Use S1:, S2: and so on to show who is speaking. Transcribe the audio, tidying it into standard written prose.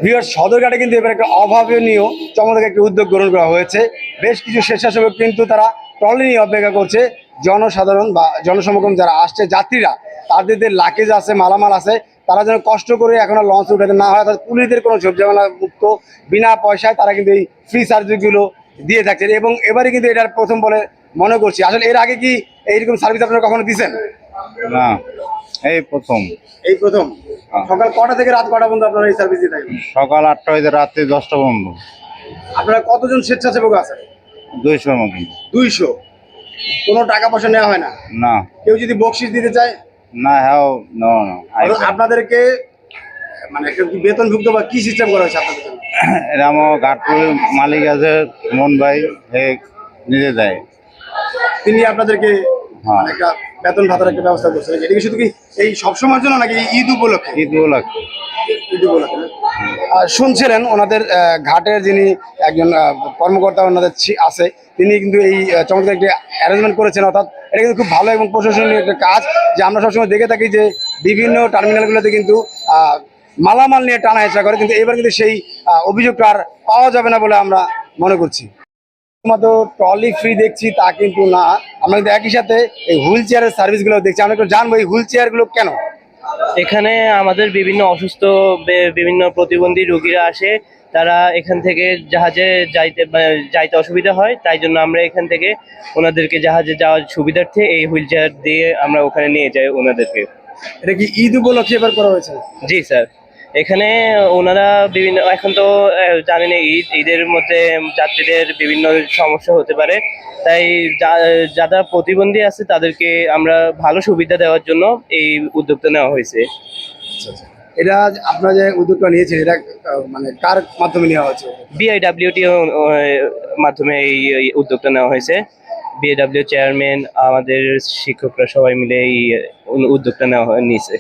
S1: Viewers, সদরঘাটে কিন্তু এবার একটা অভাবনীয় চমৎকার একটি উদ্যোগ গ্রহণ করা হয়েছে। বেশ কিছু স্বেচ্ছাসেবক কিন্তু তারা ট্রলি নিয়ে অপেক্ষা করছে। জনসাধারণ বা জনসমাগম যারা আসছে, যাত্রীরা, তাদের লাগেজ আছে, মালামাল আছে, তারা যেন কষ্ট করে এখন আর লঞ্চ উঠাতে না হয়, অর্থাৎ পুলিশদের কোনো ঝোপঝামেলা মুক্ত বিনা পয়সায় তারা কিন্তু এই ফ্রি সার্ভিসগুলো দিয়ে থাকছে। এবং এবারে কিন্তু এটার প্রথম বলে মনে করছি। আসলে এর আগে কি এইরকম সার্ভিস আপনারা কখনো দিয়েছেন?
S2: না, এই প্রথম।
S1: এই প্রথম। সকাল কটা থেকে রাত কটা পর্যন্ত আপনারা এই সার্ভিস দিয়ে থাকেন?
S2: সকাল 8টা হইতে রাত্রি 10টা পর্যন্ত।
S1: আপনারা কতজন স্বেচ্ছাসেবক আছেন?
S2: 200-র মতন।
S1: 200। কোনো টাকা পয়সা নেওয়া হয় না?
S2: না
S1: কেউ যদি বকশিস দিতে চায়?
S2: না, হ্যাঁ, না না,
S1: আপনাদেরকে মানে একটা কি বেতনভুক্ত বা কি সিস্টেম করা হয়েছে আপনাদের জন্য?
S2: এটা আমার ঘাটপুর মালিক আছে মন ভাই, হে নিজে দেয়।
S1: তিনি আপনাদেরকে
S2: হ্যাঁ।
S1: মানে একটা বেতন ভাতার একটা ব্যবস্থা করছেন। এটা কি শুধু কি এই সবসময়ের জন্য নাকি ঈদ উপলক্ষে?
S2: ঈদ উপলক্ষে।
S1: ঈদ উপলক্ষে না? শুনছিলেন ওনাদের ঘাটের যিনি একজন কর্মকর্তা ওনাদের আছে, তিনি কিন্তু এই চমৎকার একটি অ্যারেঞ্জমেন্ট করেছেন। অর্থাৎ এটা কিন্তু খুব ভালো এবং প্রশংসনীয় একটা কাজ, যে আমরা সবসময় দেখে থাকি যে বিভিন্ন টার্মিনালগুলোতে কিন্তু মালামাল নিয়ে টানা হেঁচড়া করে, কিন্তু এবার কিন্তু সেই অভিযোগটা আর পাওয়া যাবে না বলে আমরা মনে করছি। শুধুমাত্র ট্রলি ফ্রি দেখছি তা কিন্তু না, আমরা কিন্তু একই সাথে এই হুইল চেয়ারের সার্ভিসগুলো দেখছি। আমরা একটু জানবো এই হুইল চেয়ারগুলো কেন।
S3: এখানে আমাদের বিভিন্ন অসুস্থ বিভিন্ন প্রতিবন্ধী রোগীরা আসে, তারা এখান থেকে জাহাজে যাইতে অসুবিধা হয়, তাই জন্য আমরা এখান থেকে ওনাদেরকে জাহাজে যাওয়ার সুবিধার্থে এই হুইল চেয়ার দিয়ে আমরা ওখানে নিয়ে যাই ওনাদেরকে।
S1: এটা কি ঈদ উপলক্ষে এবার করা হয়েছে?
S3: জি স্যার, এখানে ওনারা বিভিন্ন, এখন তো জানেন ঈদের মধ্যে যাত্রীদের বিভিন্ন সমস্যা হতে পারে, তাই যারা প্রতিবন্ধী আছে তাদেরকে আমরা ভালো সুবিধা দেওয়ার জন্য এই উদ্যোগটা নেওয়া হয়েছে।
S1: এটা আপনারা যে উদ্যোগটা নিয়েছেন, এটা মানে কার মাধ্যমে নেওয়া হয়েছে?
S3: বিআইডব্লিউটি মাধ্যমে এই উদ্যোগটা নেওয়া হয়েছে। বিআইডব্লিউ চেয়ারম্যান, আমাদের শিক্ষকরা সবাই মিলে এই উদ্যোগটা নিয়েছে।